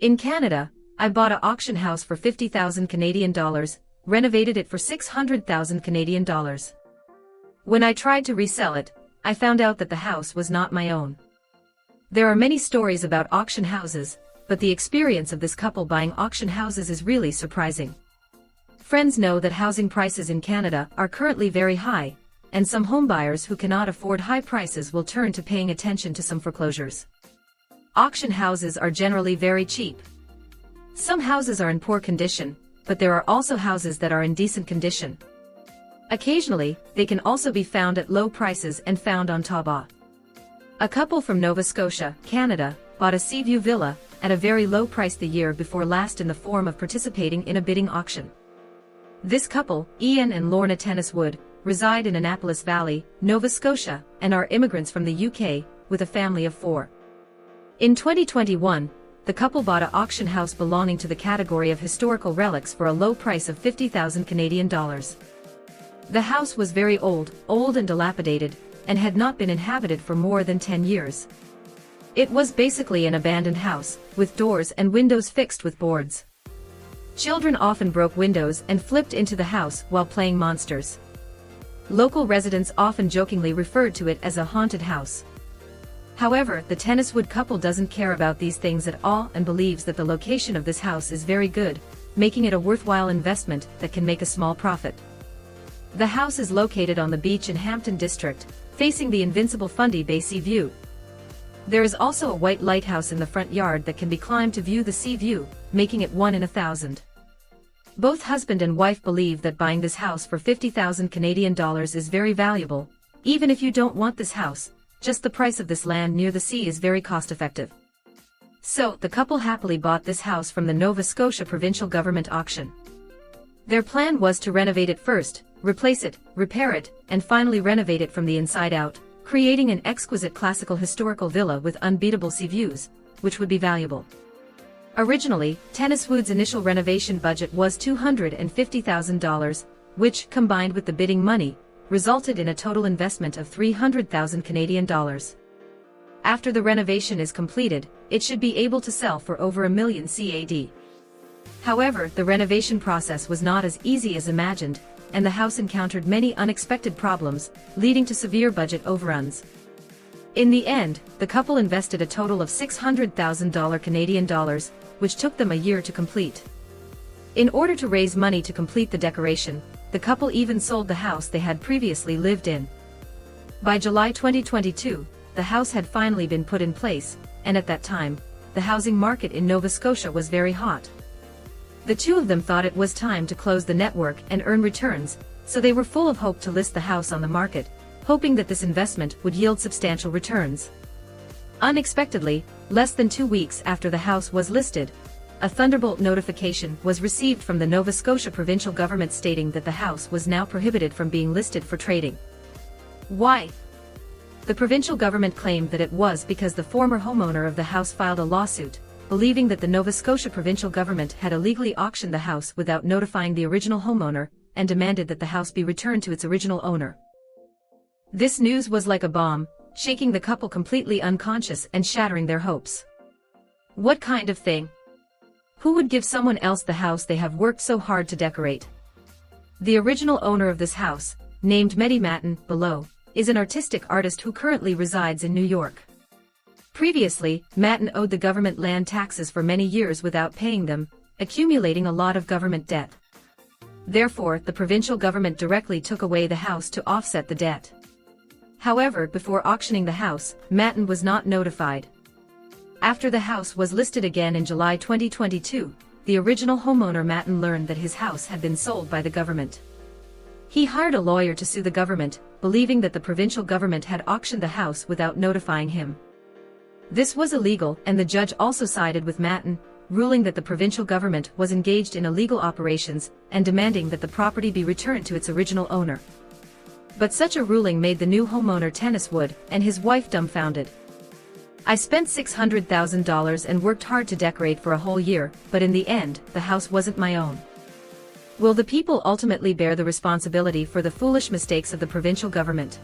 In Canada, I bought an auction house for 50,000 Canadian dollars, renovated it for 600,000 Canadian dollars. When I tried to resell it, I found out that the house was not my own. There are many stories about auction houses, but the experience of this couple buying auction houses is really surprising. Friends know that housing prices in Canada are currently very high, and some homebuyers who cannot afford high prices will turn to paying attention to some foreclosures. Auction houses are generally very cheap. Some houses are in poor condition, but there are also houses that are in decent condition. Occasionally, they can also be found at low prices and found on Taobao. A couple from Nova Scotia, Canada, bought a Seaview villa at a very low price the year before last in the form of participating in a bidding auction. This couple, Ian and Lorna Tenniswood, reside in Annapolis Valley, Nova Scotia, and are immigrants from the UK, with a family of 4. In 2021, the couple bought an auction house belonging to the category of historical relics for a low price of 50,000 Canadian dollars. The house was very old and dilapidated, and had not been inhabited for more than 10 years. It was basically an abandoned house, with doors and windows fixed with boards. Children often broke windows and flipped into the house while playing monsters. Local residents often jokingly referred to it as a haunted house. However, the Tenniswood couple doesn't care about these things at all and believes that the location of this house is very good, making it a worthwhile investment that can make a small profit. The house is located on the beach in Hampton District, facing the invincible Fundy Bay Sea View. There is also a white lighthouse in the front yard that can be climbed to view the sea view, making it 1 in 1,000. Both husband and wife believe that buying this house for 50,000 Canadian dollars is very valuable. Even if you don't want this house, just the price of this land near the sea is very cost-effective. So, the couple happily bought this house from the Nova Scotia provincial government auction. Their plan was to renovate it first, replace it, repair it, and finally renovate it from the inside out, creating an exquisite classical historical villa with unbeatable sea views, which would be valuable. Originally, Tenniswood's initial renovation budget was $250,000, which, combined with the bidding money, resulted in a total investment of 300,000 Canadian dollars. After the renovation is completed, it should be able to sell for over $1 million CAD. However, the renovation process was not as easy as imagined, and the house encountered many unexpected problems, leading to severe budget overruns. In the end, the couple invested a total of $600,000 Canadian dollars, which took them a year to complete. In order to raise money to complete the decoration, the couple even sold the house they had previously lived in. By July 2022, the house had finally been put in place, and at that time, the housing market in Nova Scotia was very hot. The two of them thought it was time to close the network and earn returns, so they were full of hope to list the house on the market, hoping that this investment would yield substantial returns. Unexpectedly, less than 2 weeks after the house was listed, a thunderbolt notification was received from the Nova Scotia provincial government stating that the house was now prohibited from being listed for trading. Why? The provincial government claimed that it was because the former homeowner of the house filed a lawsuit, believing that the Nova Scotia provincial government had illegally auctioned the house without notifying the original homeowner, and demanded that the house be returned to its original owner. This news was like a bomb, shaking the couple completely unconscious and shattering their hopes. What kind of thing? Who would give someone else the house they have worked so hard to decorate? The original owner of this house, named Mehdi Matin, below, is an artistic artist who currently resides in New York. Previously, Matin owed the government land taxes for many years without paying them, accumulating a lot of government debt. Therefore, the provincial government directly took away the house to offset the debt. However, before auctioning the house, Matin was not notified. After the house was listed again in July 2022, the original homeowner Matin learned that his house had been sold by the government. He hired a lawyer to sue the government, believing that the provincial government had auctioned the house without notifying him. This was illegal, and the judge also sided with Matin, ruling that the provincial government was engaged in illegal operations and demanding that the property be returned to its original owner. But such a ruling made the new homeowner Tenniswood and his wife dumbfounded. I spent $600,000 and worked hard to decorate for a whole year, but in the end, the house wasn't my own. Will the people ultimately bear the responsibility for the foolish mistakes of the provincial government?